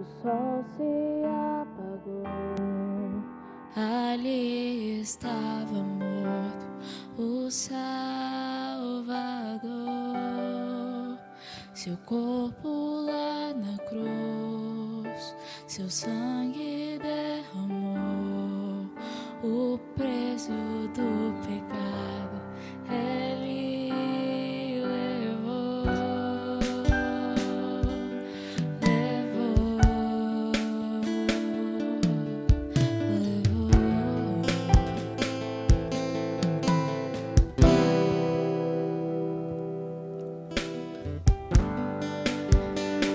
o sol se apagou. Ali estava morto o Salvador, seu corpo lá na cruz, seu sangue derramou o preço do pecado. Ele levou, levou, levou.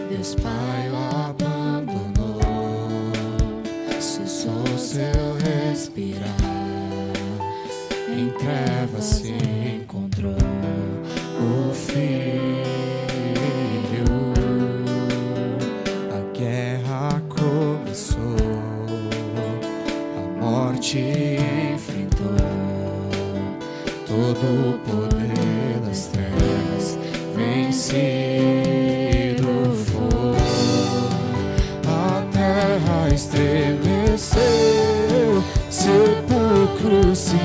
Deus Pai o abandonou, cessou seu respirar, em trevas se encontrou o Filho. A guerra começou, a morte enfrentou, todo o poder das trevas vencido foi. A terra estremeceu, sepulcro se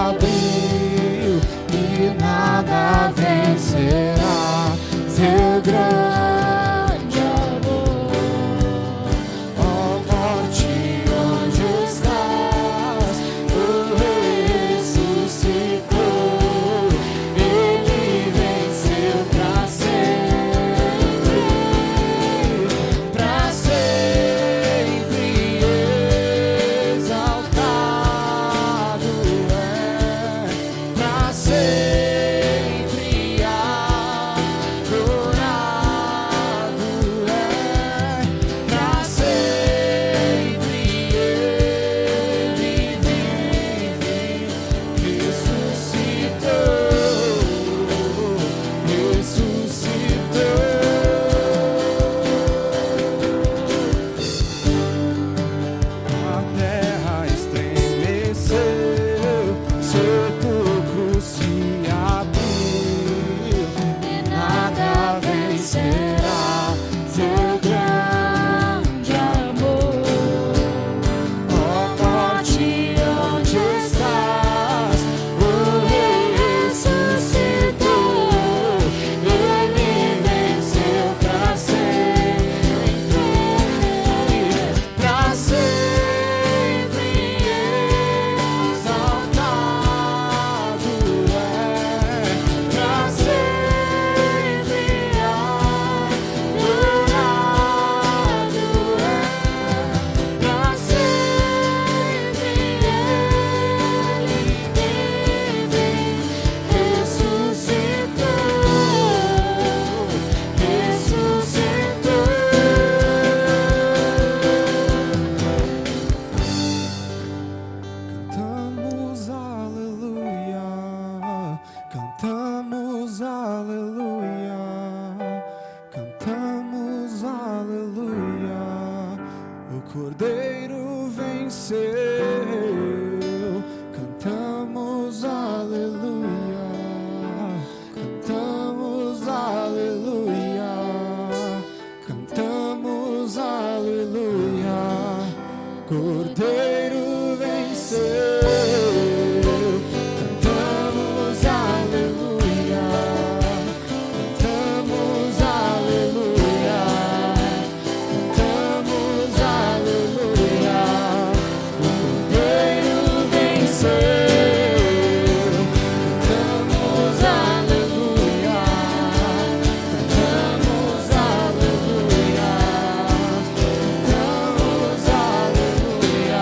abriu e nada vencerá seu grande amor. Ó morte, onde estás? O Rei ressuscitou, ele venceu pra sempre exaltado é, pra sempre adorado é, pra sempre ele vive, ressuscitou. A terra estremeceu, sepulcro se abriu e nada vencerá seu grande amor. Ó morte, onde estás? O Rei ressuscitou, ele venceu pra sempre exaltado é, pra sempre adorado é, pra sempre ele vive, ressuscitou. Cantamos aleluia, cantamos aleluia, cantamos aleluia. O Cordeiro venceu. Cantamos aleluia, cantamos aleluia, cantamos aleluia. Cordeiro venceu. Cantamos aleluia, cantamos aleluia, cantamos aleluia. Cordeiro venceu. Cantamos aleluia, cantamos aleluia, cantamos aleluia.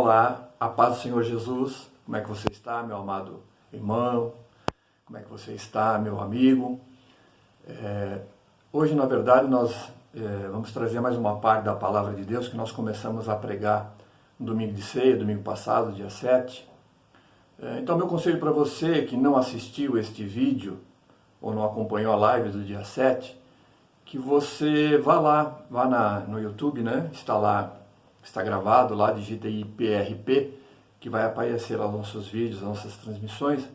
Olá, a paz do Senhor Jesus. Como é que você está, meu amado irmão? Como é que você está, meu amigo? Hoje, na verdade, nós vamos trazer mais uma parte da Palavra de Deus que nós começamos a pregar no domingo de ceia, domingo passado, dia 7. Então, meu conselho para você que não assistiu este vídeo ou não acompanhou a live do dia 7, que você vá lá, no YouTube, né? Está gravado lá, digita aí PRP, que vai aparecer os nossos vídeos, as nossas transmissões,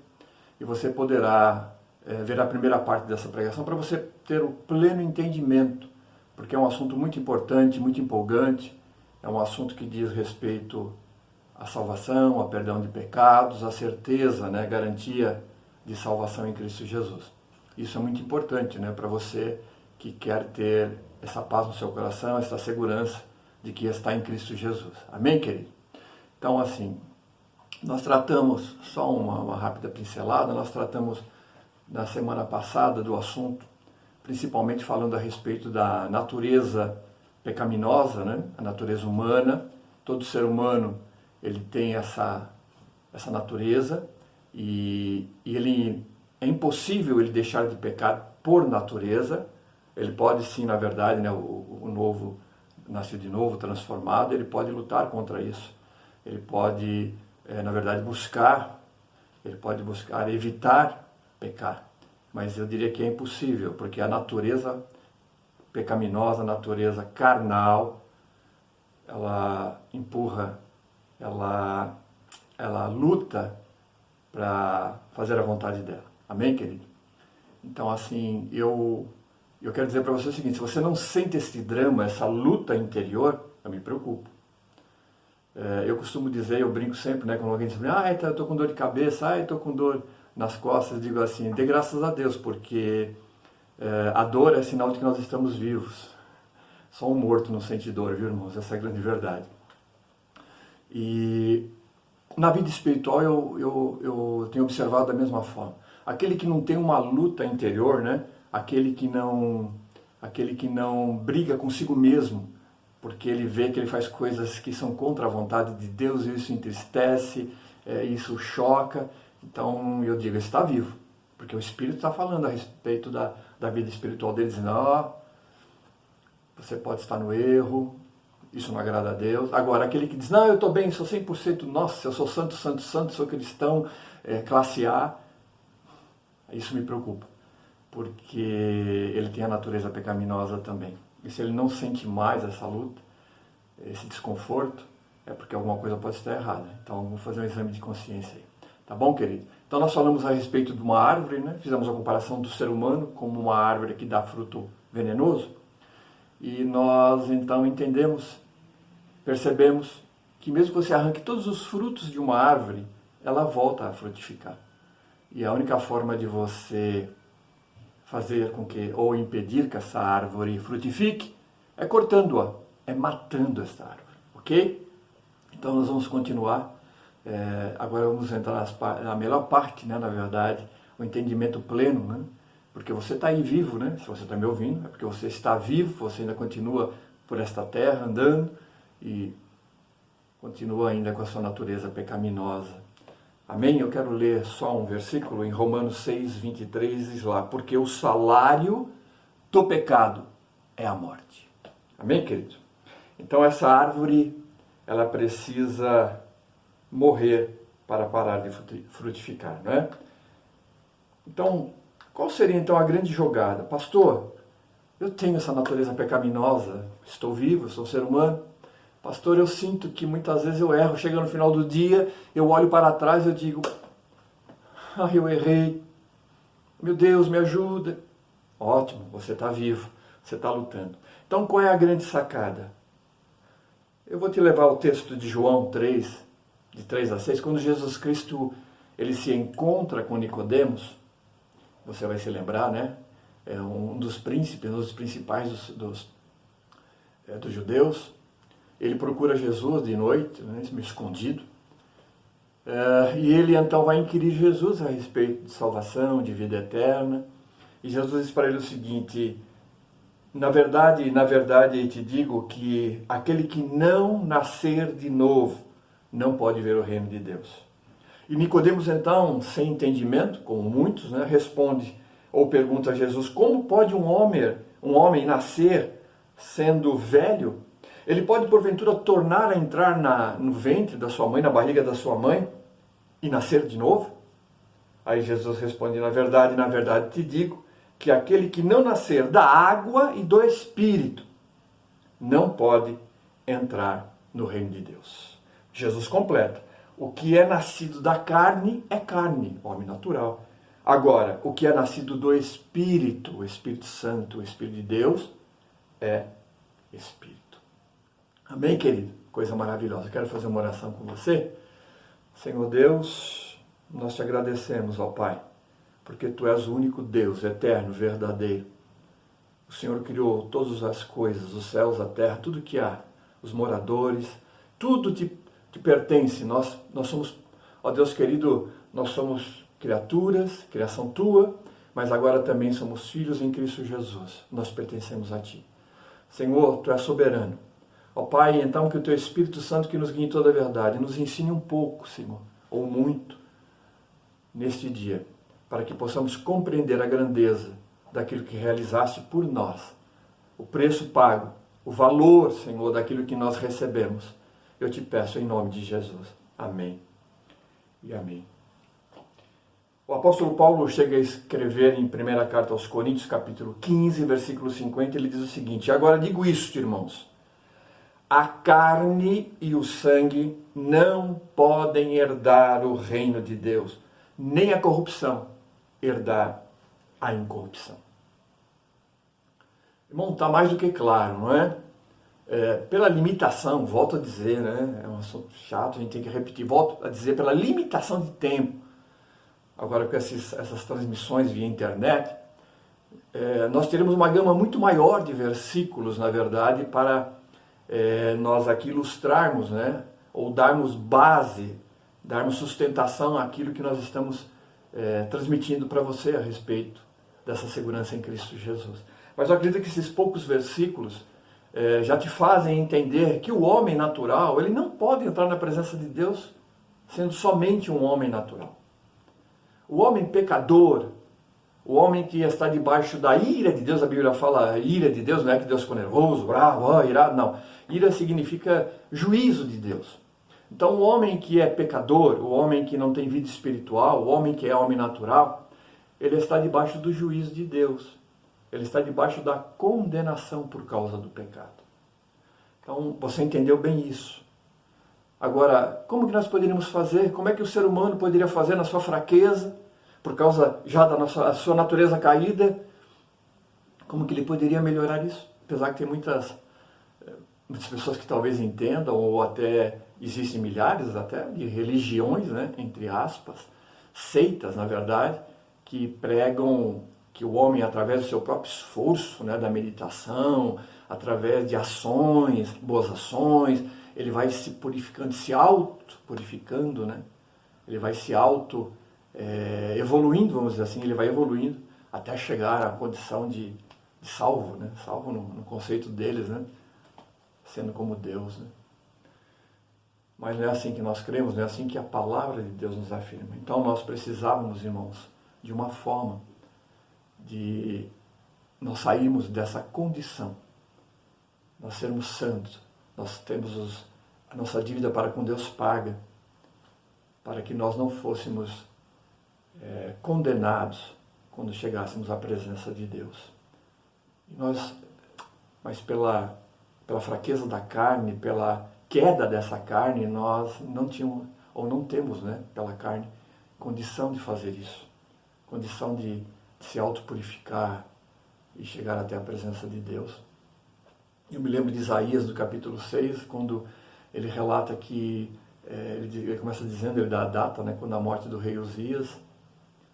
e você poderá ver a primeira parte dessa pregação para você ter o pleno entendimento, porque é um assunto muito importante, muito empolgante, é um assunto que diz respeito à salvação, ao perdão de pecados, à certeza, né, garantia de salvação em Cristo Jesus. Isso é muito importante, né, para você que quer ter essa paz no seu coração, essa segurança de que está em Cristo Jesus. Amém, querido? Então, assim, nós tratamos, só uma rápida pincelada, nós tratamos na semana passada do assunto, principalmente falando a respeito da natureza pecaminosa, né? A natureza humana. Todo ser humano, ele tem essa natureza e ele é impossível ele deixar de pecar por natureza. Ele pode sim, na verdade, né, o novo, nascido de novo, transformado, ele pode lutar contra isso. Ele pode, na verdade, buscar evitar pecar. Mas eu diria que é impossível, porque a natureza pecaminosa, a natureza carnal, ela empurra, ela luta para fazer a vontade dela. Amém, querido? Então, assim, eu quero dizer para você o seguinte: se você não sente esse drama, essa luta interior, eu me preocupo. Eu costumo dizer, eu brinco sempre, né, quando alguém diz, eu estou com dor de cabeça, estou com dor nas costas, digo assim, dê graças a Deus, porque a dor é sinal de que nós estamos vivos. Só um morto não sente dor, viu, irmãos? Essa é a grande verdade. E na vida espiritual eu tenho observado da mesma forma. Aquele que não tem uma luta interior, né? Aquele que não briga consigo mesmo, porque ele vê que ele faz coisas que são contra a vontade de Deus, e isso entristece, isso choca. Então eu digo, está vivo, porque o Espírito está falando a respeito da vida espiritual dele, dizendo, você pode estar no erro, isso não agrada a Deus. Agora, aquele que diz, não, eu estou bem, sou 100%, nossa, eu sou santo, santo, santo, sou cristão, classe A, isso me preocupa, porque ele tem a natureza pecaminosa também. E se ele não sente mais essa luta, esse desconforto, é porque alguma coisa pode estar errada. Então, vamos fazer um exame de consciência aí. Tá bom, querido? Então, nós falamos a respeito de uma árvore, né? Fizemos a comparação do ser humano como uma árvore que dá fruto venenoso. E nós, então, percebemos que mesmo que você arranque todos os frutos de uma árvore, ela volta a frutificar. E a única forma de você fazer com que, ou impedir que essa árvore frutifique, é cortando-a, é matando essa árvore, ok? Então nós vamos continuar, agora vamos entrar na melhor parte, né, na verdade, o entendimento pleno, né? Porque você está aí vivo, né? Se você está me ouvindo, é porque você está vivo, você ainda continua por esta terra andando e continua ainda com a sua natureza pecaminosa. Amém? Eu quero ler só um versículo em Romanos 6, 23, diz lá, porque o salário do pecado é a morte. Amém, querido? Então essa árvore, ela precisa morrer para parar de frutificar, não é? Então, qual seria então a grande jogada? Pastor, eu tenho essa natureza pecaminosa, estou vivo, sou ser humano. Pastor, eu sinto que muitas vezes eu erro, chega no final do dia, eu olho para trás e eu digo, eu errei, meu Deus, me ajuda. Ótimo, você está vivo, você está lutando. Então qual é a grande sacada? Eu vou te levar ao texto de João 3, de 3 a 6, quando Jesus Cristo ele se encontra com Nicodemos, você vai se lembrar, né? É um dos príncipes, um dos principais dos judeus. Ele procura Jesus de noite, né, escondido, e ele então vai inquirir Jesus a respeito de salvação, de vida eterna. E Jesus diz para ele o seguinte, na verdade, eu te digo que aquele que não nascer de novo não pode ver o reino de Deus. E Nicodemos, então, sem entendimento, como muitos, né, responde ou pergunta a Jesus: como pode um homem nascer sendo velho? Ele pode, porventura, tornar a entrar no ventre da sua mãe, na barriga da sua mãe, e nascer de novo? Aí Jesus responde: na verdade te digo que aquele que não nascer da água e do Espírito não pode entrar no reino de Deus. Jesus completa: o que é nascido da carne é carne, homem natural. Agora, o que é nascido do Espírito, o Espírito Santo, o Espírito de Deus, é Espírito. Amém, querido? Coisa maravilhosa. Quero fazer uma oração com você. Senhor Deus, nós te agradecemos, ó Pai, porque Tu és o único Deus, eterno, verdadeiro. O Senhor criou todas as coisas, os céus, a terra, tudo que há, os moradores, tudo te pertence. Nós somos, ó Deus querido, nós somos criaturas, criação Tua, mas agora também somos filhos em Cristo Jesus. Nós pertencemos a Ti. Senhor, Tu és soberano. Ó Pai, então que o Teu Espírito Santo, que nos guie em toda a verdade, nos ensine um pouco, Senhor, ou muito, neste dia, para que possamos compreender a grandeza daquilo que realizaste por nós, o preço pago, o valor, Senhor, daquilo que nós recebemos. Eu te peço em nome de Jesus. Amém e amém. O apóstolo Paulo chega a escrever em 1ª carta aos Coríntios, capítulo 15, versículo 50, ele diz o seguinte: agora digo isto, irmãos, a carne e o sangue não podem herdar o reino de Deus, nem a corrupção herdar a incorrupção. Irmão, está mais do que claro, não é? Pela limitação, volto a dizer, né? É um assunto chato, a gente tem que repetir, volto a dizer, pela limitação de tempo. Agora com essas transmissões via internet, nós teremos uma gama muito maior de versículos, na verdade, para nós aqui ilustrarmos, né? Ou darmos base, darmos sustentação àquilo que nós estamos transmitindo para você a respeito dessa segurança em Cristo Jesus. Mas eu acredito que esses poucos versículos já te fazem entender que o homem natural, ele não pode entrar na presença de Deus sendo somente um homem natural. O homem pecador, o homem que está debaixo da ira de Deus, a Bíblia fala ira de Deus, não é que Deus ficou nervoso, bravo, irado, não. Ira significa juízo de Deus. Então o homem que é pecador, o homem que não tem vida espiritual, o homem que é homem natural, ele está debaixo do juízo de Deus. Ele está debaixo da condenação por causa do pecado. Então você entendeu bem isso. Agora, como que nós poderíamos fazer? Como é que o ser humano poderia fazer na sua fraqueza, por causa já da sua natureza caída? Como que ele poderia melhorar isso? Apesar que tem muitas pessoas que talvez entendam, ou até existem milhares até de religiões, né, entre aspas, seitas, na verdade, que pregam que o homem, através do seu próprio esforço, né, da meditação, através de ações, boas ações, ele vai se purificando, se auto-purificando, né? Ele vai se evoluindo, vamos dizer assim, ele vai evoluindo até chegar à condição de salvo, né? Salvo no conceito deles, né? Sendo como Deus, né? Mas não é assim que nós cremos, não é assim que a palavra de Deus nos afirma. Então nós precisávamos, irmãos, de uma forma de nós sairmos dessa condição, nós sermos santos, nós temos a nossa dívida para com Deus paga, para que nós não fôssemos condenados quando chegássemos à presença de Deus. Mas pela fraqueza da carne, pela queda dessa carne, nós não tínhamos, ou não temos, né, pela carne, condição de fazer isso, condição de se autopurificar e chegar até a presença de Deus. Eu me lembro de Isaías, do capítulo 6, quando ele relata que, ele começa dizendo, ele dá a data, né, quando a morte do rei Uzias,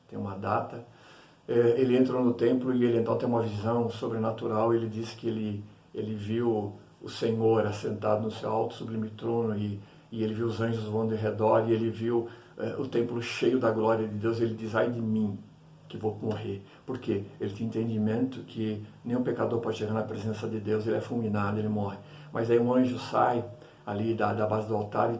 tem uma data, ele entra no templo e ele então tem uma visão sobrenatural, ele diz que ele viu o Senhor assentado no seu alto sublime trono e ele viu os anjos voando em redor e ele viu o templo cheio da glória de Deus, ele diz, ai de mim, que vou morrer. Por quê? Ele tem entendimento que nenhum pecador pode chegar na presença de Deus, ele é fulminado, ele morre. Mas aí um anjo sai ali da base do altar e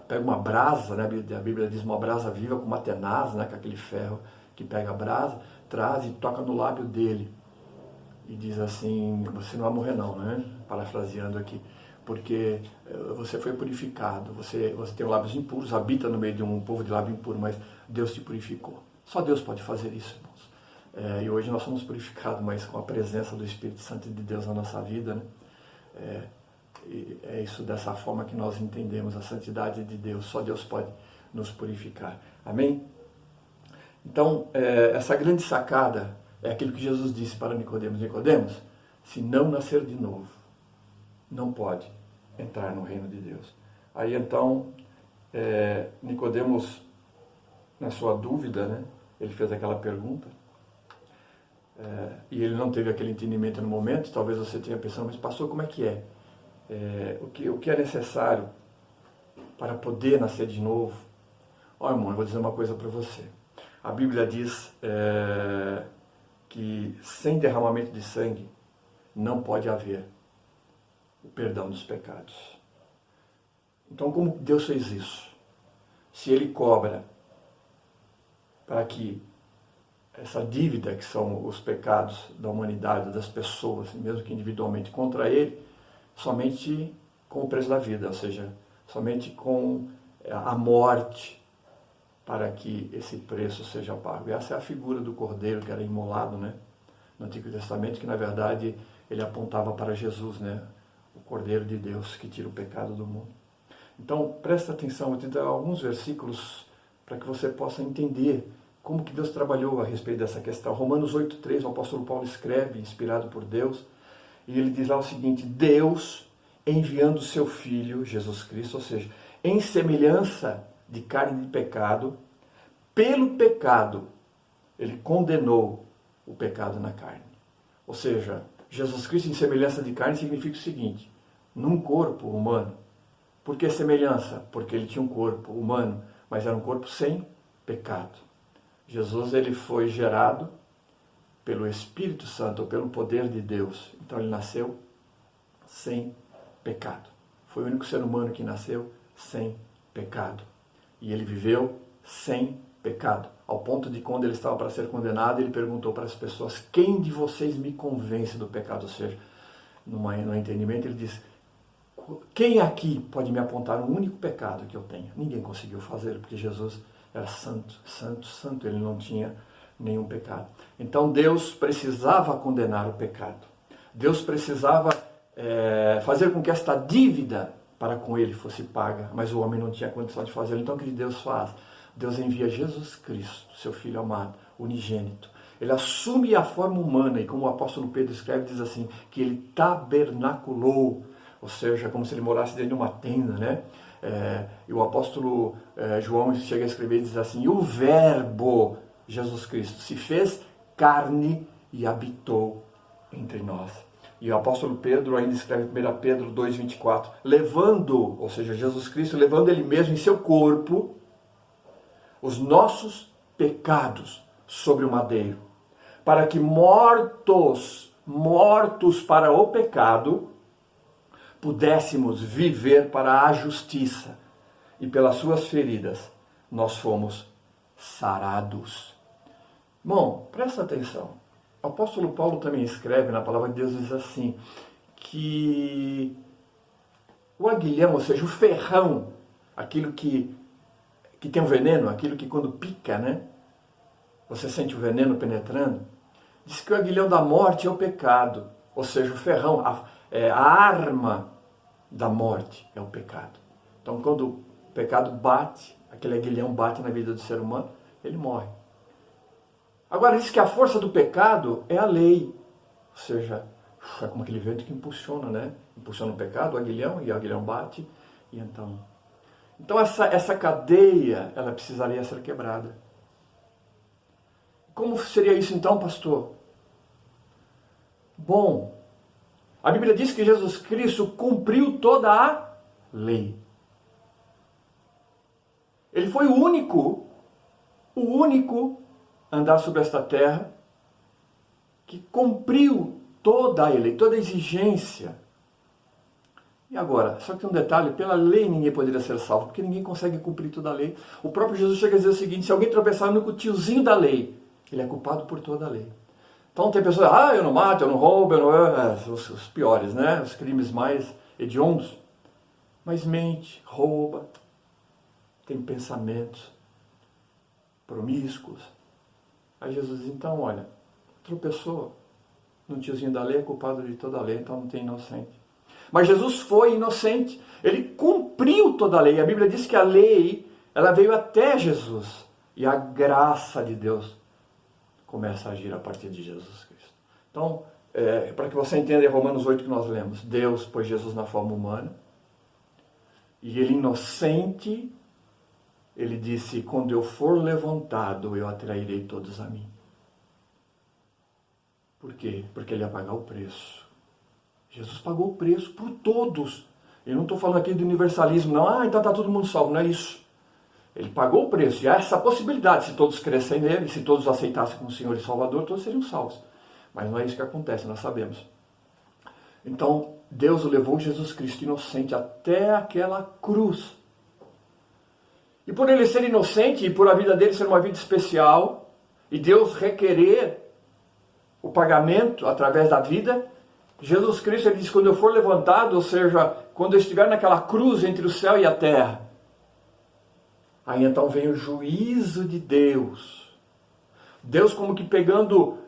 pega uma brasa, né? A Bíblia diz uma brasa viva com uma tenaz, né? Com aquele ferro que pega a brasa, traz e toca no lábio dele. E diz assim, você não vai morrer não, né? Parafraseando aqui. Porque você foi purificado, você tem lábios impuros, habita no meio de um povo de lábio impuro, mas Deus te purificou. Só Deus pode fazer isso, irmãos. E hoje nós somos purificados, mas com a presença do Espírito Santo de Deus na nossa vida, né? É isso dessa forma que nós entendemos a santidade de Deus. Só Deus pode nos purificar. Amém? Então, essa grande sacada é aquilo que Jesus disse para Nicodemos. Nicodemos, se não nascer de novo, não pode entrar no reino de Deus. Aí então, Nicodemos, na sua dúvida, né, ele fez aquela pergunta, e ele não teve aquele entendimento no momento. Talvez você tenha pensado, mas pastor, como é que é? O que é necessário para poder nascer de novo? Ó, irmão, eu vou dizer uma coisa para você. A Bíblia diz que sem derramamento de sangue não pode haver o perdão dos pecados. Então, como Deus fez isso? Se Ele cobra para que essa dívida, que são os pecados da humanidade, das pessoas, mesmo que individualmente contra Ele, somente com o preço da vida, ou seja, somente com a morte, para que esse preço seja pago. E essa é a figura do Cordeiro que era imolado, né, no Antigo Testamento, que na verdade ele apontava para Jesus, né, o Cordeiro de Deus que tira o pecado do mundo. Então, presta atenção, vou te dar alguns versículos para que você possa entender como que Deus trabalhou a respeito dessa questão. Romanos 8,3, o apóstolo Paulo escreve, inspirado por Deus, e ele diz lá o seguinte: Deus, enviando o seu Filho, Jesus Cristo, ou seja, em semelhança de carne de pecado, pelo pecado, ele condenou o pecado na carne. Ou seja, Jesus Cristo em semelhança de carne significa o seguinte: num corpo humano. Por que semelhança? Porque ele tinha um corpo humano, mas era um corpo sem pecado. Jesus, ele foi gerado pelo Espírito Santo, ou pelo poder de Deus. Então ele nasceu sem pecado. Foi o único ser humano que nasceu sem pecado. E ele viveu sem pecado. Ao ponto de, quando ele estava para ser condenado, ele perguntou para as pessoas: quem de vocês me convence do pecado? Ou seja, no entendimento, ele disse: quem aqui pode me apontar um único pecado que eu tenho? Ninguém conseguiu fazer, porque Jesus era santo, santo, santo. Ele não tinha nenhum pecado. Então Deus precisava condenar o pecado. Deus precisava fazer com que esta dívida para com ele fosse paga, mas o homem não tinha condição de fazer. Então o que Deus faz? Deus envia Jesus Cristo, seu Filho amado, unigênito. Ele assume a forma humana, e como o apóstolo Pedro escreve, diz assim, que ele tabernaculou, ou seja, como se ele morasse dentro de uma tenda, né? E o apóstolo João chega a escrever e diz assim: e o Verbo, Jesus Cristo, se fez carne e habitou entre nós. E o apóstolo Pedro ainda escreve em 1 Pedro 2,24, levando, ou seja, Jesus Cristo, levando ele mesmo em seu corpo os nossos pecados sobre o madeiro, para que mortos para o pecado, pudéssemos viver para a justiça, e pelas suas feridas nós fomos sarados. Bom, presta atenção. O apóstolo Paulo também escreve na palavra de Deus, diz assim, que o aguilhão, ou seja, o ferrão, aquilo que tem um veneno, aquilo que quando pica, né, você sente o veneno penetrando, diz que o aguilhão da morte é o pecado, ou seja, o ferrão, a arma da morte é o pecado. Então, quando o pecado bate, aquele aguilhão bate na vida do ser humano, ele morre. Agora, diz que a força do pecado é a lei, ou seja, é como aquele vento que impulsiona, né? Impulsiona o pecado, o aguilhão, e o aguilhão bate, e então essa cadeia, ela precisaria ser quebrada. Como seria isso então, pastor? Bom, a Bíblia diz que Jesus Cristo cumpriu toda a lei. Ele foi o único a andar sobre esta terra que cumpriu toda a lei, toda a exigência E agora? Só que tem um detalhe, pela lei ninguém poderia ser salvo, porque ninguém consegue cumprir toda a lei. O próprio Jesus chega a dizer o seguinte, se alguém tropeçar no tiozinho da lei, ele é culpado por toda a lei. Então tem pessoas, eu não mato, eu não roubo, eu não... os piores, né? Os crimes mais hediondos. Mas mente, rouba, tem pensamentos promíscuos. Aí Jesus diz, então, olha, tropeçou no tiozinho da lei, é culpado de toda a lei, então não tem inocente. Mas Jesus foi inocente, ele cumpriu toda a lei. A Bíblia diz que a lei, ela veio até Jesus. E a graça de Deus começa a agir a partir de Jesus Cristo. Então, para que você entenda em Romanos 8 que nós lemos, Deus pôs Jesus na forma humana, e ele inocente, ele disse, quando eu for levantado, eu atrairei todos a mim. Por quê? Porque ele ia pagar o preço. Jesus pagou o preço por todos. Eu não estou falando aqui de universalismo, não. Então está todo mundo salvo. Não é isso. Ele pagou o preço. E há essa possibilidade, se todos crescem nele, se todos aceitassem como Senhor e Salvador, todos seriam salvos. Mas não é isso que acontece, nós sabemos. Então, Deus levou Jesus Cristo inocente até aquela cruz. E por ele ser inocente e por a vida dele ser uma vida especial, e Deus requerer o pagamento através da vida, Jesus Cristo, ele diz, quando eu for levantado, ou seja, quando eu estiver naquela cruz entre o céu e a terra, aí então vem o juízo de Deus. Deus como que pegando,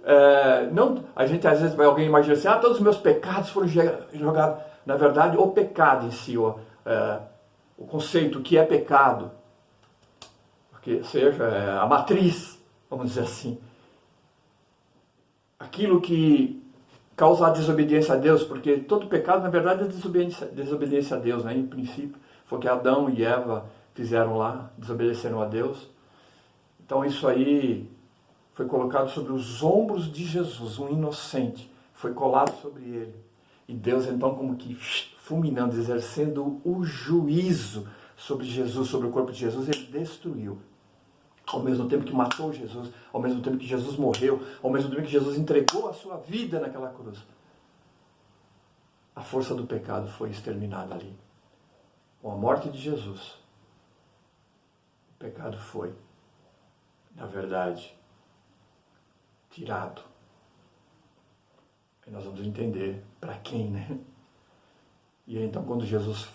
não, a gente às vezes alguém imagina assim, todos os meus pecados foram jogados. Na verdade, o pecado em si, o conceito que é pecado, porque seja a matriz, vamos dizer assim, aquilo que causa a desobediência a Deus, porque todo pecado, na verdade, é desobediência a Deus, né? Em princípio, foi o que Adão e Eva fizeram lá, desobedeceram a Deus. Então isso aí foi colocado sobre os ombros de Jesus, um inocente, foi colado sobre ele. E Deus então como que fulminando, exercendo o juízo sobre Jesus, sobre o corpo de Jesus, ele destruiu. Ao mesmo tempo que matou Jesus, ao mesmo tempo que Jesus morreu, ao mesmo tempo que Jesus entregou a sua vida naquela cruz. A força do pecado foi exterminada ali. Com a morte de Jesus, o pecado foi, na verdade, tirado. E nós vamos entender para quem, né? E aí, então, quando Jesus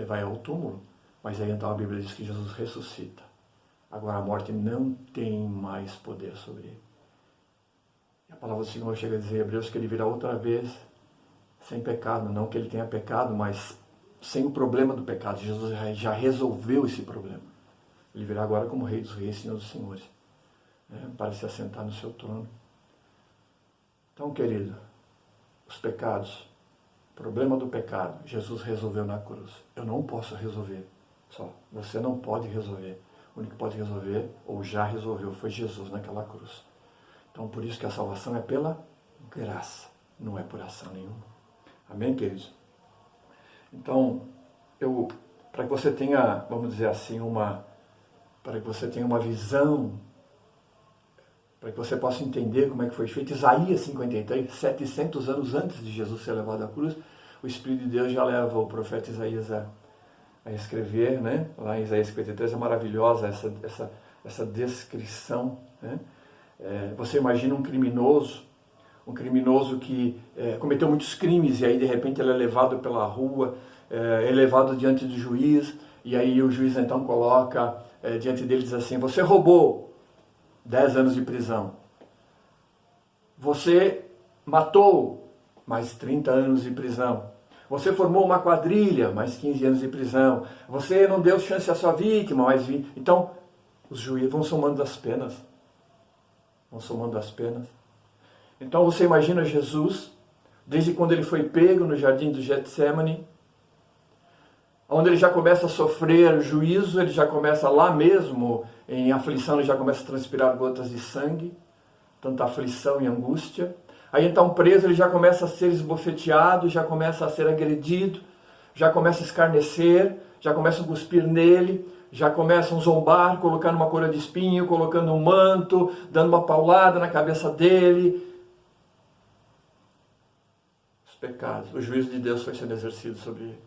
vai ao túmulo, mas aí então a Bíblia diz que Jesus ressuscita. Agora a morte não tem mais poder sobre ele. E a palavra do Senhor chega a dizer em Hebreus que ele virá outra vez sem pecado. Não que ele tenha pecado, mas sem o problema do pecado. Jesus já resolveu esse problema. Ele virá agora como Rei dos Reis, Senhor dos Senhores, né, para se assentar no seu trono. Então, querido, os pecados, o problema do pecado, Jesus resolveu na cruz. Eu não posso resolver só. Você não pode resolver. O único que pode resolver, ou já resolveu, foi Jesus naquela cruz. Então, por isso que a salvação é pela graça, não é por ação nenhuma. Amém, queridos? Então, para que você tenha, vamos dizer assim, para que você tenha uma visão, para que você possa entender como é que foi feito, Isaías 53, 700 anos antes de Jesus ser levado à cruz, o Espírito de Deus já leva o profeta Isaías a escrever, né? Lá em Isaías 53, é maravilhosa essa descrição, né? Você imagina um criminoso que cometeu muitos crimes e aí de repente ele é levado pela rua, é levado diante do juiz, e aí o juiz então coloca diante dele e diz assim, você roubou, 10 anos de prisão. Você matou, mais 30 anos de prisão. Você formou uma quadrilha, mais 15 anos de prisão. Você não deu chance à sua vítima, mais 20. Então, os juízes vão somando as penas. Vão somando as penas. Então, você imagina Jesus, desde quando ele foi pego no jardim do Getsemane, onde ele já começa a sofrer juízo, ele já começa lá mesmo, em aflição, ele já começa a transpirar gotas de sangue, tanta aflição e angústia. Aí então preso ele já começa a ser esbofeteado, já começa a ser agredido, já começa a escarnecer, já começam a cuspir nele, já começam a zombar, colocando uma coroa de espinho, colocando um manto, dando uma paulada na cabeça dele. Os pecados, o juízo de Deus foi sendo exercido sobre ele.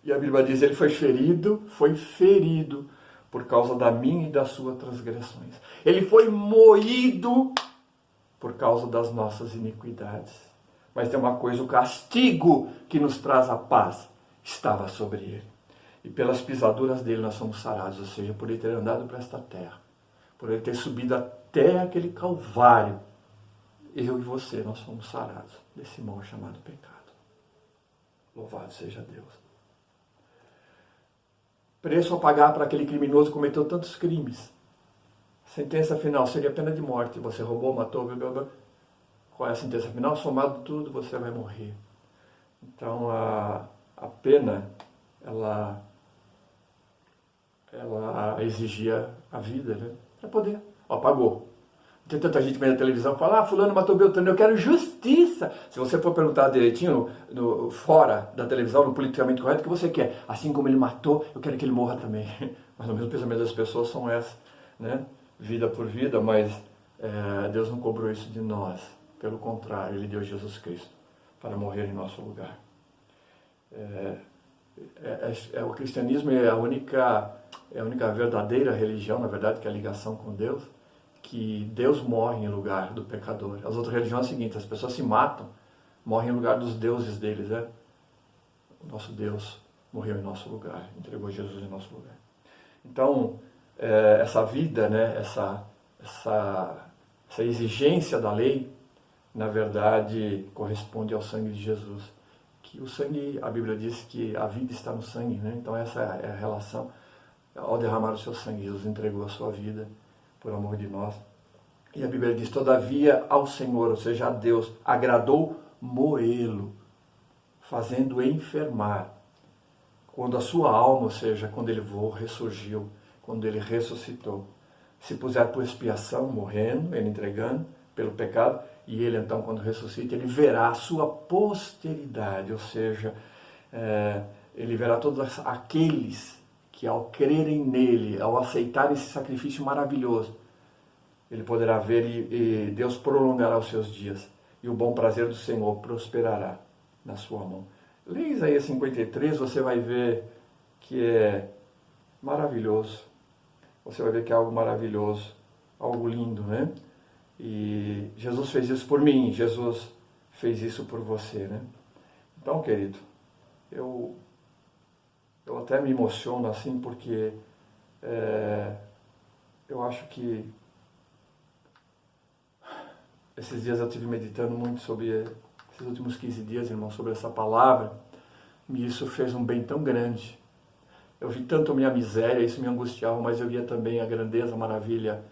E a Bíblia diz, ele foi ferido por causa da minha e das suas transgressões. Ele foi moído por causa das nossas iniquidades. Mas tem uma coisa, o castigo que nos traz a paz estava sobre ele. E pelas pisaduras dele nós somos sarados, ou seja, por ele ter andado para esta terra, por ele ter subido até aquele calvário, eu e você, nós somos sarados desse mal chamado pecado. Louvado seja Deus. Preço a pagar para aquele criminoso que cometeu tantos crimes. Sentença final seria pena de morte. Você roubou, matou, blá, blá, blá. Qual é a sentença final? Somado tudo, você vai morrer. Então a pena, ela exigia a vida, né? Para poder. Ó, pagou. Tem tanta gente que vem na televisão e fala, fulano matou Beltrano, eu quero justiça. Se você for perguntar direitinho, fora da televisão, no politicamente correto, o que você quer? Assim como ele matou, eu quero que ele morra também. Mas o mesmo pensamento das pessoas são essas, né? Vida por vida, mas Deus não cobrou isso de nós. Pelo contrário, Ele deu Jesus Cristo para morrer em nosso lugar. O cristianismo é a única verdadeira religião, na verdade, que é a ligação com Deus, que Deus morre em lugar do pecador. As outras religiões são as seguintes, as pessoas se matam, morrem em lugar dos deuses deles. O nosso Deus morreu em nosso lugar, entregou Jesus em nosso lugar. Então, essa vida, né, essa exigência da lei, na verdade, corresponde ao sangue de Jesus. Que o sangue, a Bíblia diz que a vida está no sangue, né? Então essa é a relação. Ao derramar o seu sangue, Jesus entregou a sua vida por amor de nós. E a Bíblia diz, todavia ao Senhor, ou seja, a Deus, agradou moê-lo, fazendo enfermar. Quando a sua alma, ou seja, quando ele ressurgiu, quando ele ressuscitou, se puser por expiação, morrendo, ele entregando pelo pecado, e ele então, quando ressuscita, ele verá a sua posteridade, ou seja, ele verá todos aqueles que ao crerem nele, ao aceitarem esse sacrifício maravilhoso, ele poderá ver e Deus prolongará os seus dias, e o bom prazer do Senhor prosperará na sua mão. Leia Isaías 53, você vai ver que é maravilhoso. Você vai ver que é algo maravilhoso, algo lindo, né? E Jesus fez isso por mim, Jesus fez isso por você, né? Então, querido, eu até me emociono assim, porque eu acho que esses dias eu estive meditando muito sobre, esses últimos 15 dias, irmão, sobre essa palavra, e isso fez um bem tão grande. Eu vi tanto a minha miséria, isso me angustiava, mas eu via também a grandeza, a maravilha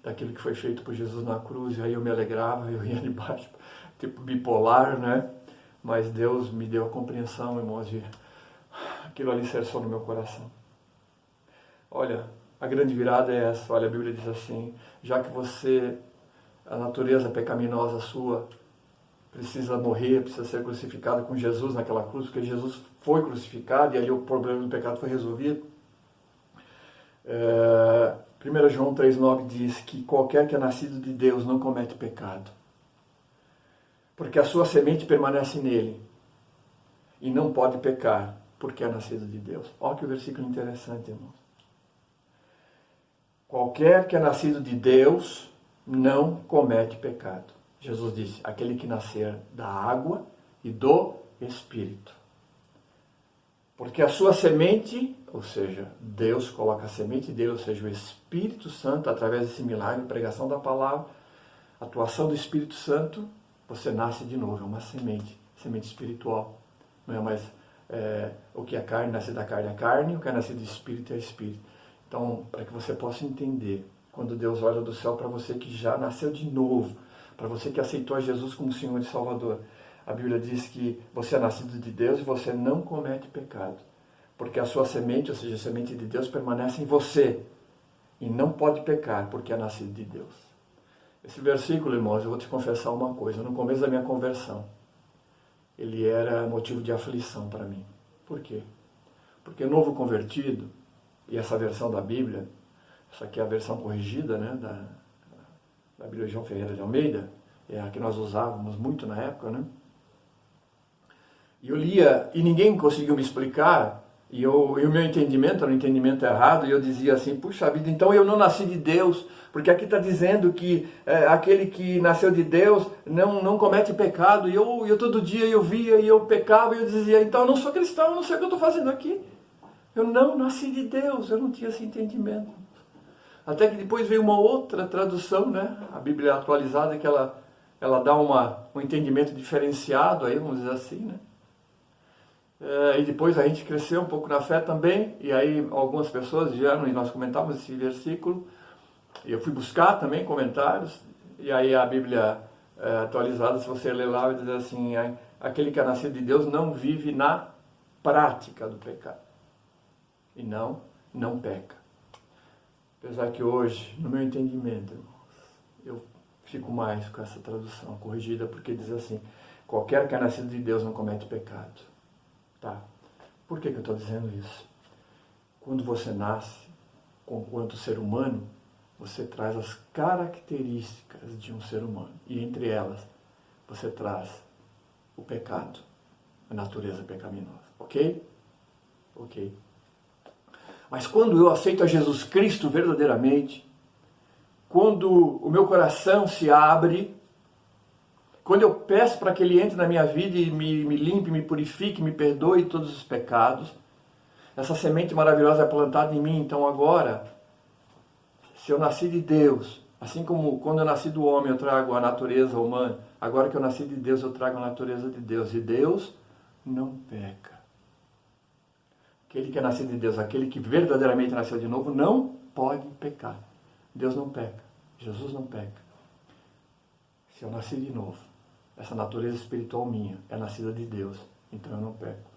daquilo que foi feito por Jesus na cruz, e aí eu me alegrava, eu ia de baixo, tipo bipolar, né? Mas Deus me deu a compreensão, irmãos, e aquilo ali alicerçou no meu coração. Olha, a grande virada é essa, olha, a Bíblia diz assim, já que a natureza pecaminosa sua precisa morrer, precisa ser crucificada com Jesus naquela cruz, porque Jesus foi crucificado e ali o problema do pecado foi resolvido. 1 João 3,9 diz que qualquer que é nascido de Deus não comete pecado, porque a sua semente permanece nele e não pode pecar, porque é nascido de Deus. Olha que versículo interessante, irmãos. Qualquer que é nascido de Deus não comete pecado. Jesus disse, aquele que nascer da água e do Espírito. Porque a sua semente, ou seja, Deus coloca a semente dele, ou seja, o Espírito Santo, através desse milagre, pregação da palavra, atuação do Espírito Santo, você nasce de novo, é uma semente espiritual. Não é mais o que é carne, nasce da carne é carne, o que é nascido do Espírito é Espírito. Então, para que você possa entender, quando Deus olha do céu para você que já nasceu de novo, para você que aceitou a Jesus como Senhor e Salvador, a Bíblia diz que você é nascido de Deus e você não comete pecado. Porque a sua semente, ou seja, a semente de Deus, permanece em você. E não pode pecar, porque é nascido de Deus. Esse versículo, irmãos, eu vou te confessar uma coisa. No começo da minha conversão, ele era motivo de aflição para mim. Por quê? Porque novo convertido, e essa versão da Bíblia, essa aqui é a versão corrigida, né, da Bíblia de João Ferreira de Almeida, é a que nós usávamos muito na época, né? E eu lia e ninguém conseguiu me explicar, e o meu entendimento era um entendimento errado, e eu dizia assim, puxa vida, então eu não nasci de Deus, porque aqui está dizendo que aquele que nasceu de Deus não comete pecado, e eu todo dia eu via e eu pecava, e eu dizia, então eu não sou cristão, eu não sei o que eu estou fazendo aqui. Eu não nasci de Deus, eu não tinha esse entendimento. Até que depois veio uma outra tradução, né? A Bíblia atualizada, que ela dá um entendimento diferenciado, aí, vamos dizer assim, né? E depois a gente cresceu um pouco na fé também, e aí algumas pessoas vieram e nós comentávamos esse versículo, e eu fui buscar também comentários, e aí a Bíblia atualizada, se você ler lá, vai dizer assim, aquele que é nascido de Deus não vive na prática do pecado, e não peca. Apesar que hoje, no meu entendimento, irmãos, eu fico mais com essa tradução corrigida, porque diz assim, qualquer que é nascido de Deus não comete pecado. Tá? Por que eu estou dizendo isso? Quando você nasce, enquanto ser humano, você traz as características de um ser humano. E entre elas, você traz o pecado, a natureza pecaminosa. Ok? Ok. Mas quando eu aceito a Jesus Cristo verdadeiramente, quando o meu coração se abre, quando eu peço para que Ele entre na minha vida e me limpe, me purifique, me perdoe todos os pecados, essa semente maravilhosa é plantada em mim. Então agora, se eu nasci de Deus, assim como quando eu nasci do homem eu trago a natureza humana, agora que eu nasci de Deus eu trago a natureza de Deus. E Deus não peca. Aquele que é nascido de Deus, aquele que verdadeiramente nasceu de novo, não pode pecar. Deus não peca. Jesus não peca. Se eu nasci de novo, essa natureza espiritual minha é nascida de Deus, então eu não peco.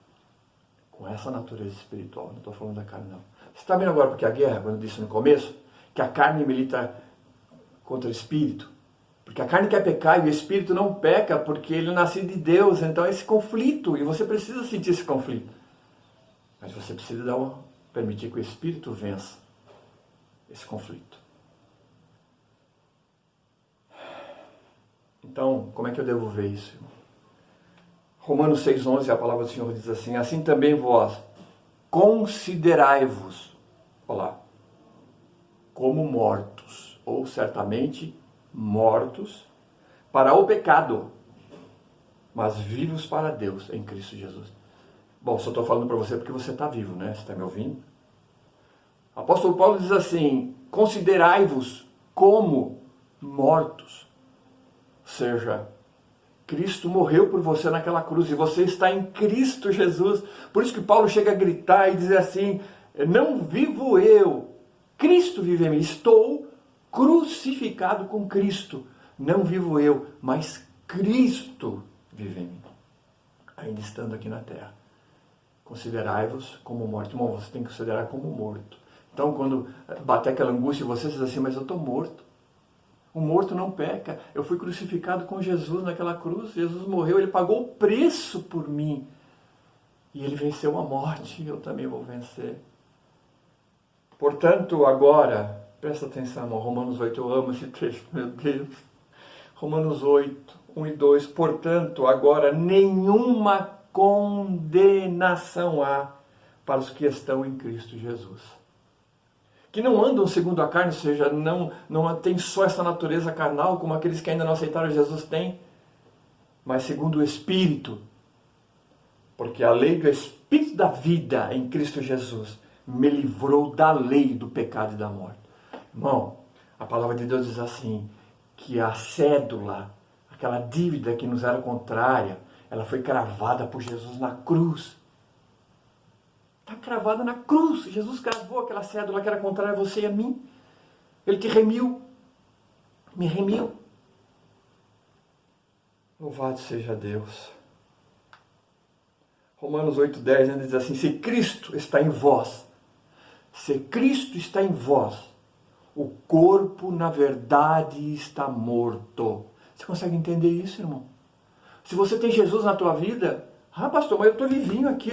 Com essa natureza espiritual, não estou falando da carne não. Você está vendo agora porque a guerra, quando eu disse no começo, que a carne milita contra o espírito? Porque a carne quer pecar e o espírito não peca porque ele é nascido de Deus, então é esse conflito, e você precisa sentir esse conflito. Mas você precisa permitir que o espírito vença esse conflito. Então, como é que eu devo ver isso, irmão? Romanos 6,11, a palavra do Senhor diz assim, assim também vós, considerai-vos, olá, como mortos, ou certamente mortos, para o pecado, mas vivos para Deus em Cristo Jesus. Bom, só estou falando para você porque você está vivo, né? Você está me ouvindo? O apóstolo Paulo diz assim, considerai-vos como mortos. Ou seja, Cristo morreu por você naquela cruz e você está em Cristo Jesus. Por isso que Paulo chega a gritar e dizer assim, não vivo eu, Cristo vive em mim. Estou crucificado com Cristo. Não vivo eu, mas Cristo vive em mim. Ainda estando aqui na terra. Considerai-vos como morto. Irmão, você tem que considerar como morto. Então, quando bater aquela angústia em você, você diz assim, mas eu estou morto. O morto não peca. Eu fui crucificado com Jesus naquela cruz. Jesus morreu, Ele pagou o preço por mim. E Ele venceu a morte, eu também vou vencer. Portanto, agora, presta atenção, irmão, Romanos 8, eu amo esse texto, meu Deus. Romanos 8, 1 e 2. Portanto, agora, nenhuma condenação há para os que estão em Cristo Jesus. Que não andam segundo a carne, ou seja, não tem só essa natureza carnal, como aqueles que ainda não aceitaram Jesus têm, mas segundo o Espírito. Porque a lei do Espírito da vida em Cristo Jesus me livrou da lei do pecado e da morte. Irmão, a palavra de Deus diz assim, que a cédula, aquela dívida que nos era contrária, ela foi cravada por Jesus na cruz. Está cravada na cruz. Jesus cravou aquela cédula que era contrária a você e a mim. Ele te remiu. Me remiu. Louvado seja Deus. Romanos 8,10 diz assim, se Cristo está em vós, o corpo na verdade está morto. Você consegue entender isso, irmão? Se você tem Jesus na tua vida, pastor, mas eu estou vivinho aqui,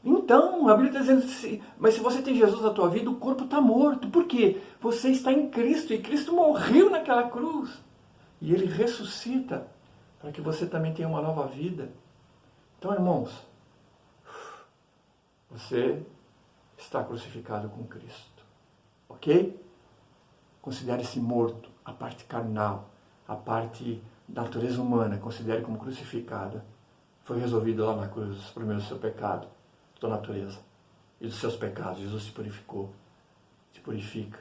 Então, a Bíblia está dizendo, mas se você tem Jesus na tua vida, o corpo está morto. Por quê? Você está em Cristo e Cristo morreu naquela cruz. E Ele ressuscita para que você também tenha uma nova vida. Então, irmãos, você está crucificado com Cristo, ok? Considere-se morto, a parte carnal, a parte da natureza humana, considere como crucificada. Foi resolvido lá na cruz os primeiros do seu pecado, da natureza e dos seus pecados. Jesus se purificou, se purifica.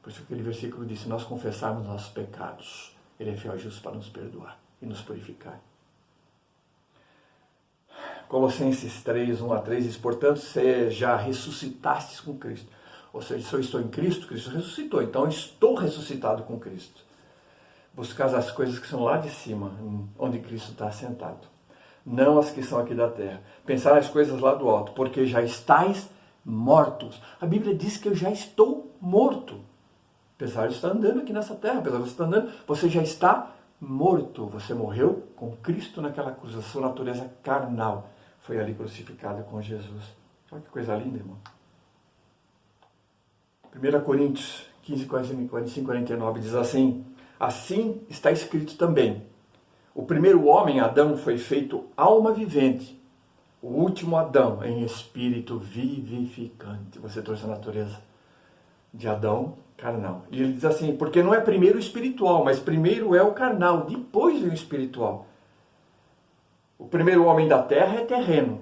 Por isso que aquele versículo diz, se nós confessarmos nossos pecados, Ele é fiel e justo para nos perdoar e nos purificar. Colossenses 3, 1 a 3 diz, portanto, se já ressuscitastes com Cristo. Ou seja, se eu estou em Cristo, Cristo ressuscitou. Então, eu estou ressuscitado com Cristo. Buscar as coisas que são lá de cima, onde Cristo está assentado. Não as que são aqui da terra. Pensar as coisas lá do alto, porque já estáis mortos. A Bíblia diz que eu já estou morto. Apesar de estar andando aqui nessa terra, apesar de você estar andando, você já está morto. Você morreu com Cristo naquela cruz. A sua natureza carnal foi ali crucificada com Jesus. Olha que coisa linda, irmão. 1 Coríntios 15, 45, 49 diz assim, assim está escrito também. O primeiro homem, Adão, foi feito alma vivente. O último Adão, em espírito vivificante. Você trouxe a natureza de Adão carnal. E ele diz assim, porque não é primeiro o espiritual, mas primeiro é o carnal, depois vem o espiritual. O primeiro homem da terra é terreno.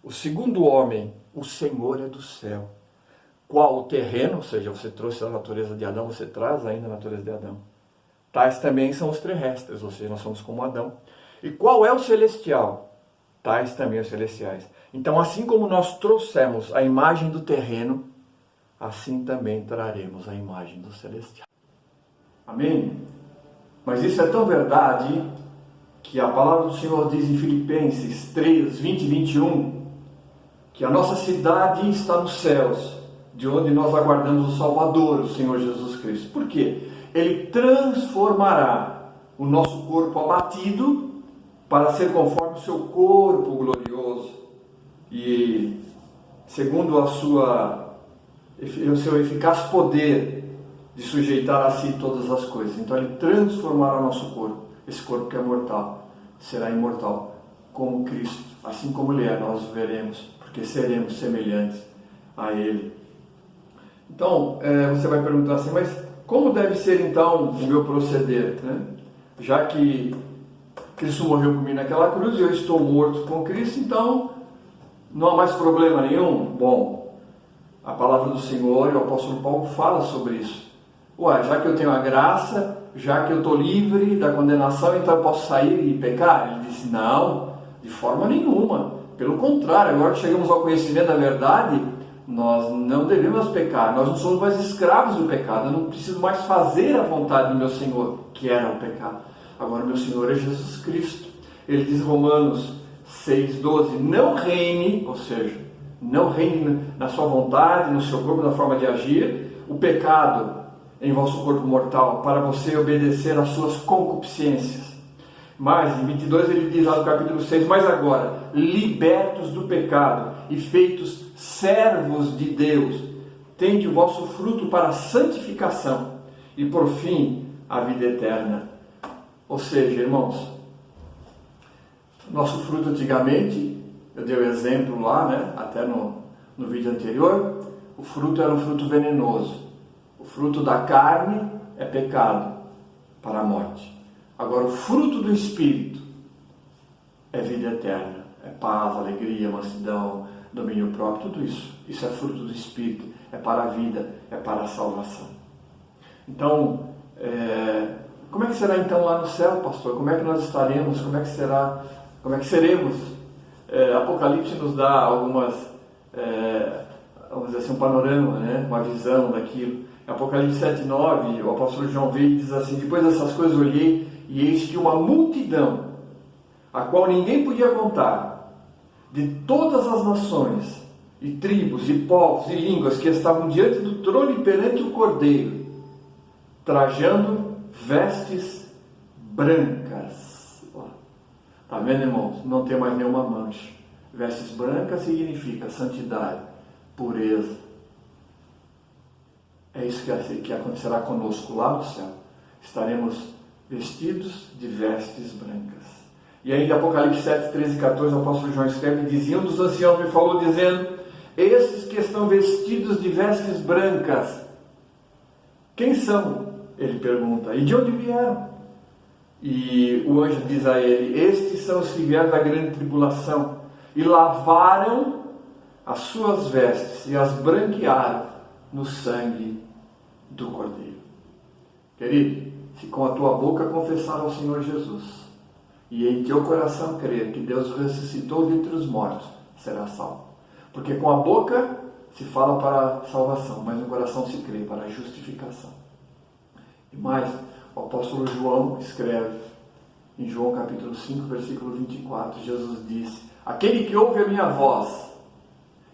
O segundo homem, o Senhor é do céu. Qual o terreno, ou seja, você trouxe a natureza de Adão, você traz ainda a natureza de Adão. Tais também são os terrestres, ou seja, nós somos como Adão. E qual é o celestial? Tais também os celestiais. Então, assim como nós trouxemos a imagem do terreno, assim também traremos a imagem do celestial. Amém? Mas isso é tão verdade que a palavra do Senhor diz em Filipenses 3, 20 e 21, que a nossa cidade está nos céus, de onde nós aguardamos o Salvador, o Senhor Jesus Cristo. Por quê? Ele transformará o nosso corpo abatido para ser conforme o seu corpo glorioso e segundo o seu eficaz poder de sujeitar a si todas as coisas. Então ele transformará o nosso corpo, esse corpo que é mortal, será imortal, como Cristo, assim como Ele é, nós veremos, porque seremos semelhantes a Ele. Então, você vai perguntar assim, mas como deve ser então o meu proceder? Né? Já que Cristo morreu por mim naquela cruz e eu estou morto com Cristo, então não há mais problema nenhum? Bom, a palavra do Senhor e o apóstolo Paulo fala sobre isso. Já que eu tenho a graça, já que eu estou livre da condenação, então eu posso sair e pecar? Ele disse, não, de forma nenhuma. Pelo contrário, agora que chegamos ao conhecimento da verdade, nós não devemos pecar, nós não somos mais escravos do pecado, eu não preciso mais fazer a vontade do meu Senhor, que era o pecado. Agora o meu Senhor é Jesus Cristo. Ele diz em Romanos 6,12, não reine, ou seja, não reine na sua vontade, no seu corpo, na forma de agir, o pecado em vosso corpo mortal, para você obedecer às suas concupiscências. Mas, em 22 ele diz lá no capítulo 6, mas agora, libertos do pecado e feitos servos de Deus, tende o vosso fruto para a santificação e, por fim, a vida eterna. Ou seja, irmãos, nosso fruto antigamente, eu dei o exemplo lá, né, até no vídeo anterior, o fruto era um fruto venenoso. O fruto da carne é pecado para a morte. Agora, o fruto do Espírito é vida eterna, é paz, alegria, mansidão, domínio próprio, tudo isso. Isso é fruto do Espírito, é para a vida, é para a salvação. Então, como é que será então lá no céu, pastor? Como é que nós estaremos? Como é que será? Como é que seremos? Apocalipse nos dá algumas, vamos dizer assim, um panorama, né? Uma visão daquilo. Apocalipse 7,9, o apóstolo João veio e diz assim, depois dessas coisas olhei e eis que uma multidão, a qual ninguém podia contar, de todas as nações, e tribos, e povos, e línguas, que estavam diante do trono e perante o Cordeiro, trajando vestes brancas. Está vendo, irmãos? Não tem mais nenhuma mancha. Vestes brancas significa santidade, pureza. É isso que acontecerá conosco lá no céu. Estaremos vestidos de vestes brancas. E aí, em Apocalipse 7, 13 e 14, o apóstolo João escreve, dizia, um dos anciãos me falou dizendo, esses que estão vestidos de vestes brancas, quem são? Ele pergunta, e de onde vieram? E o anjo diz a ele, estes são os que vieram da grande tribulação, e lavaram as suas vestes, e as branquearam no sangue do Cordeiro. Querido, se com a tua boca confessar ao Senhor Jesus, e em teu coração crer que Deus o ressuscitou dentre os mortos, será salvo. Porque com a boca se fala para a salvação, mas no coração se crê para a justificação. E mais, o apóstolo João escreve, em João capítulo 5, versículo 24, Jesus disse, aquele que ouve a minha voz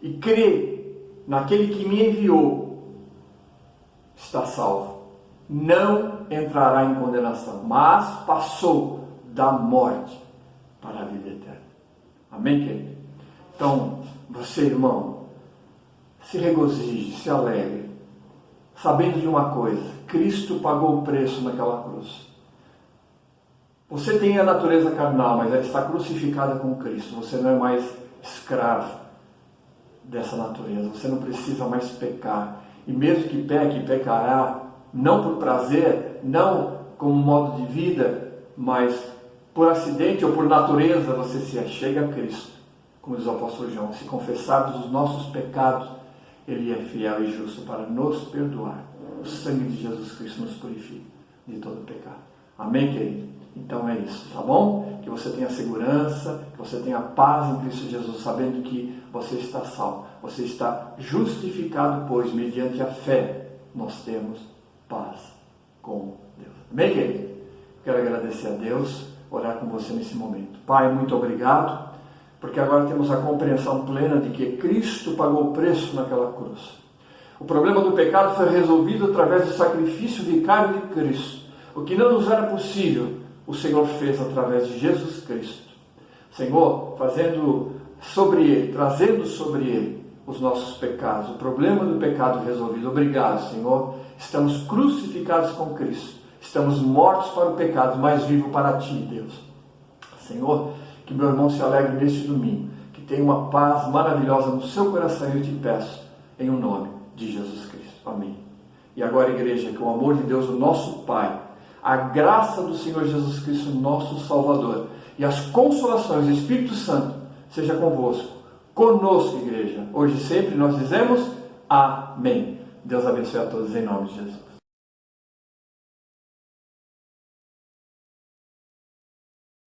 e crê naquele que me enviou, está salvo. Não entrará em condenação, mas passou da morte para a vida eterna. Amém, querido? Então, você, irmão, se regozije, se alegre, sabendo de uma coisa, Cristo pagou o preço naquela cruz. Você tem a natureza carnal, mas ela está crucificada com Cristo. Você não é mais escravo dessa natureza. Você não precisa mais pecar. E mesmo que peque, pecará, não por prazer, não como modo de vida, mas por acidente ou por natureza, você se achega a Cristo. Como diz o apóstolo João, se confessarmos os nossos pecados, Ele é fiel e justo para nos perdoar. O sangue de Jesus Cristo nos purifica de todo pecado. Amém, querido? Então é isso, tá bom? Que você tenha segurança, que você tenha paz em Cristo Jesus, sabendo que você está salvo. Você está justificado, pois, mediante a fé, nós temos paz com Deus. Amém, querido? Quero agradecer a Deus, orar com você nesse momento. Pai, muito obrigado, porque agora temos a compreensão plena de que Cristo pagou o preço naquela cruz. O problema do pecado foi resolvido através do sacrifício vicário de Cristo. O que não nos era possível, o Senhor fez através de Jesus Cristo. Senhor, trazendo sobre Ele os nossos pecados. O problema do pecado resolvido. Obrigado, Senhor. Estamos crucificados com Cristo. Estamos mortos para o pecado, mas vivos para Ti, Deus. Senhor, que meu irmão se alegre neste domingo. Que tenha uma paz maravilhosa no seu coração, eu te peço, em o nome de Jesus Cristo. Amém. E agora, igreja, que o amor de Deus, o nosso Pai, a graça do Senhor Jesus Cristo, nosso Salvador, e as consolações do Espírito Santo, seja convosco, conosco, igreja. Hoje e sempre nós dizemos amém. Deus abençoe a todos em nome de Jesus.